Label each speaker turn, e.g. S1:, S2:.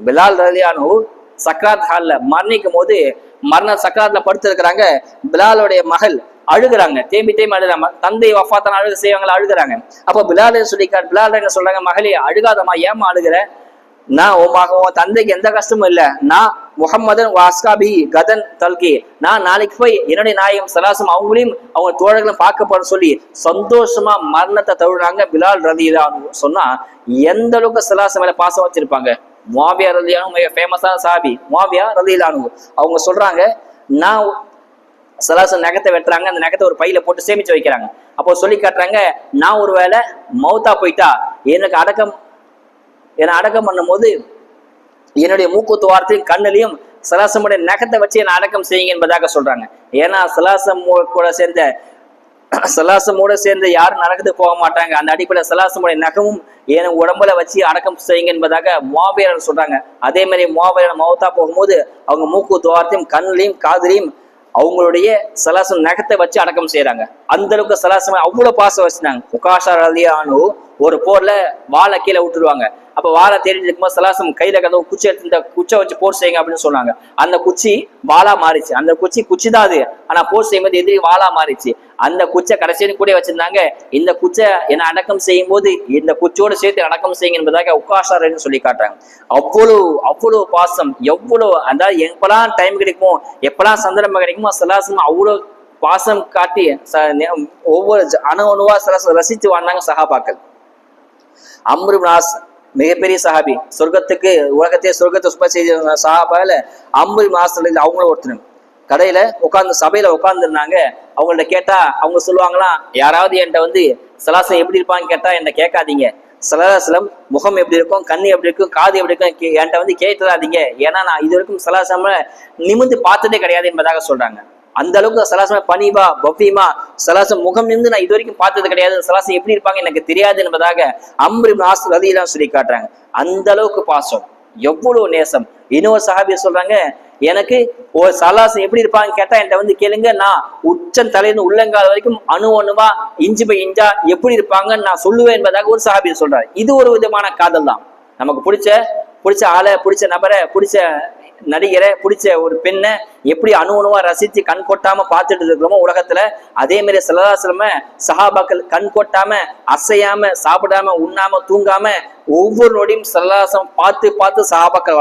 S1: பிலால் ரலியானு சக்ராத் ஹால்ல மரணிக்கும் போது மரண சக்ராத்ல படுத்து இருக்கிறாங்க. பிலாலுடைய மகள் அழுகுறாங்க, தேம்பி தேம்பி அழுகிறாங்க. தந்தை வஃபாத்தான அழுக செய்வாங்களா, அழுகுறாங்க. அப்போ பிலால் சொல்லிக்கார், பிலால் என்ன சொல்றாங்க, மகளே அழுகாதம்மா, ஏமா அழுகிற? நான் உன் தந்தைக்கு எந்த கஷ்டமும் இல்லை. நான் முஹம்மதன் வாஸ்காபி கதன் தல்கி, நான் நாளைக்கு போய் என்னுடைய நாயகம் சலாசம் அவங்களையும் அவங்க தோழர்களும் பார்க்க போறேன்னு சொல்லி சந்தோஷமா மரணத்தை தழுறாங்க. பிலால் ரலியல்லாஹு சொன்னா எந்த அளவுக்கு சலாசம் மேல பாசம் வச்சிருப்பாங்க. முஆவியா ரலியல்லாஹு மிக ஃபேமஸான சஹாபி முஆவியா ரலியல்லாஹு. அவங்க சொல்றாங்க, நான் சலாசம் நகத்தை வெட்டுறாங்க, அந்த நகத்தை ஒரு பையில போட்டு சேமிச்சு வைக்கிறாங்க. அப்போ சொல்லி காட்டுறாங்க, நான் ஒருவேளை மௌத்தா போயிட்டா எனக்கு என்னை அடக்கம் பண்ணும் போது என்னுடைய மூக்குத்து வார்த்தையும் கண்ணிலையும் சலாசமுடைய நகத்தை வச்சு என்னை அடக்கம் செய்யுங்க என்பதாக சொல்றாங்க. ஏன்னா சலாசமோட சேர்ந்த யாரும் நரகத்துக்கு போக மாட்டாங்க. அந்த அடிப்படையில் சலாசமுடைய நகமும் என் உடம்புல வச்சு அடக்கம் செய்யுங்க என்பதாக முஆவியா சொல்றாங்க. அதே மாதிரி முஆவியா மௌத்தா போகும்போது அவங்க மூக்குத்து வார்த்தையும் கண்ணிலையும் காதுலையும் அவங்களுடைய சலாசம் நகத்தை வச்சு அடக்கம் செய்யறாங்க. அந்த அளவுக்கு சலாசம் அவ்வளவு பாசம் வச்சுனாங்க. உகாஷா ரலியல்லாஹு ஒரு போர்ல வாழை கீழே விட்டுருவாங்க. அப்ப வாழை தேடிட்டு இருக்கும்போது சலாசம் கையில கதவு குச்சி எடுத்து இந்த குச்சை வச்சு போர் செய்யுங்க அப்படின்னு சொன்னாங்க. அந்த குச்சி வாளா மாறிச்சு. அந்த குச்சி தான் அது, ஆனா போர் செய்யும்போது எதிரி வாளா மாறிச்சு. அந்த குச்சை கடைசியும் கூட வச்சிருந்தாங்க. இந்த குச்சை என்ன அடக்கம் செய்யும் போது இந்த குச்சியோடு சேர்த்து அடக்கம் செய்யுங்க என்பதாக உக்காஷாரன்னு சொல்லி காட்டுறாங்க. அவ்வளவு பாசம், எவ்வளவு, அதாவது எப்பெல்லாம் டைம் கிடைக்குமோ எப்பெல்லாம் சந்தர்ப்பம் கிடைக்குமோ சலாசம் அவ்வளவு பாசம் காட்டி ஒவ்வொரு அணுவா சலாசம் ரசித்து வாழ்ந்தாங்க சஹாபாக்கள். அம்ரு இப்னு ஆஸ் மிகப்பெரிய சஹாபி, உலகத்தையே சொர்க்கத்தை சுப செய்த சஹாபால அம்ரு இப்னு ஆஸ் அவங்களும் ஒருத்தர். கடையில சபையில உட்கார்ந்துருந்தாங்க. அவங்கள்ட்ட கேட்டா அவங்க சொல்லுவாங்களாம், யாராவது என்கிட்ட சலாசம் எப்படி இருப்பான்னு கேட்டா என்கிட்ட கேட்காதீங்க. சலாசலம் முகம் எப்படி இருக்கும், கண்ணு எப்படி இருக்கும், காது எப்படி இருக்கும் என்கிட்ட கேட்டுறாதீங்க. ஏன்னா நான் இது வரைக்கும் சலாசம நிமிந்து பார்த்ததே கிடையாது என்பதாக சொல்றாங்க. அந்த அளவுக்கு சலாசம் பணிவா பவ்யமா சலாசம் முகம் நின்று நான் இது வரைக்கும் பார்த்தது கிடையாது. சலாசம் எப்படி இருப்பாங்க எனக்கு தெரியாது என்பதாக அம்ரு இப்னு ஆஸ் ரலியல்லாஹு சொல்லி காட்டுறாங்க. அந்த அளவுக்கு பாசம், எவ்வளவு நேசம். இன்னொரு சஹாபி சொல்றாங்க, எனக்கு ஒரு சலாசம் எப்படி இருப்பாங்க கேட்டா என்கிட்ட கேளுங்க, நான் உச்சம் தலையிருந்து உள்ளங்கால வரைக்கும் அணுவா இஞ்சி பை இஞ்சா எப்படி இருப்பாங்கன்னு நான் சொல்லுவேன் என்பதாக ஒரு சஹாபி சொல்றாரு. இது ஒரு விதமான காதல் தான். நமக்கு பிடிச்ச ஆளை, பிடிச்ச நபரை, பிடிச்ச நடிகரை, பிடிச்ச ஒரு பெண்ணை எப்படி அணுவா ரசித்து கண் கொட்டாம பார்த்துட்டு இருக்கிறோமோ உலகத்துல, அதே மாதிரி ஸல்லல்லாஹு சஹாபாக்கள் கண் கொட்டாம அசையாம சாப்பிடாம உண்ணாம தூங்காம ஒவ்வொரு நொடியும் ஸல்லல்லாஹு பார்த்து சஹாபாக்கள்